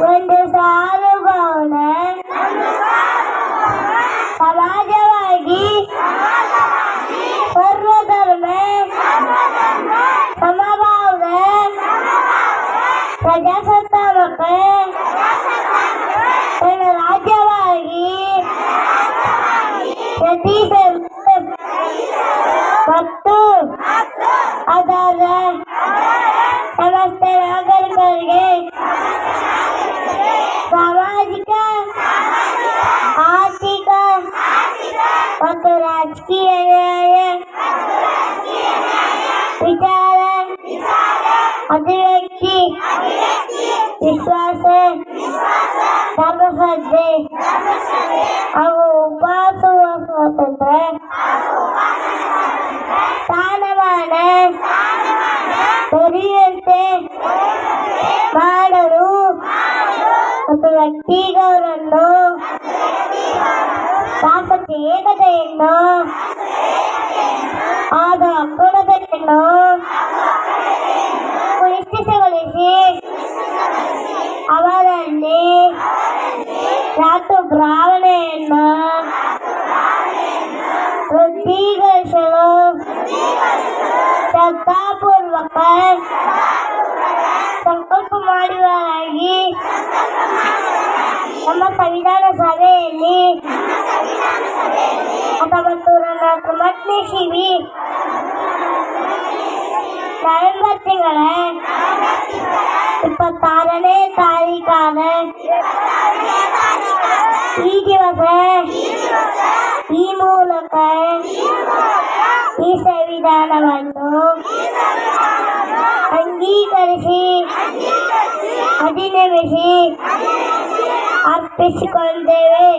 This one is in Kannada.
ಒಂದು ಸಾರ್ವಭೌಮ ಸಮಾಜವಾಗಿ ಸರ್ವಧರ್ಮ ಸಮಭಾವ ಪ್ರಜಾಸತ್ತಾತ್ಮಕ ರಾಜ್ಯವಾಗಿ ಪ್ರತಿಷ್ಠಿತ ಮತ್ತು ಅದರ ಸಮಸ್ತ ನಾಗರಿಕರಿಗೆ ಸಾಮಾಜಿಕ ಆರ್ಥಿಕ ಮತ್ತು ರಾಜಕೀಯ ನ್ಯಾಯ ವಿಚಾರ ಅಭಿವ್ಯಕ್ತಿ ವಿಶ್ವಾಸ ಧರ್ಮಶ್ರದ್ಧೆ ಹಾಗೂ ಉಪಾಸುವ ಸ್ವಾತಂತ್ರ್ಯ ಸ್ಥಾನಮಾನ ದೊರೆಯುವಂತೆ ಮಾಡಲು ಮತ್ತು ವ್ಯಕ್ತಿಗೌರನ್ನು ರಾಷ್ಟ್ರದ ಏಕತೆಯನ್ನು ಹಾಗೂ ಅಖಂಡತೆಯನ್ನು ಪುನಶ್ಚೇತನಗೊಳಿಸಿ ಅವರಲ್ಲಿ ರಾಷ್ಟ್ರ ಭಾವನೆಯನ್ನು ವೃದ್ಧಿಗೊಳಿಸಲು ಶ್ರದ್ಧಾಪೂರ್ವಕ ಸಂಕಲ್ಪ ಮಾಡುವುದಾಗಿ ನಮ್ಮ ಸಂವಿಧಾನ ಸಭೆಯಲ್ಲಿ 1940 ಇಸವಿ ನವೆಂಬರ್ ತಿಂಗಳ 26ನೇ ತಾರೀಖಾದ ಈ ದಿವಸ ಈ ಮೂಲಕ ಈ ಸಂವಿಧಾನವನ್ನು ಅಂಗೀಕರಿಸಿ ಅಧಿನಿಯಮಿಸಿ ಅರ್ಪಿಸಿಕೊಂಡಿದ್ದೇವೆ.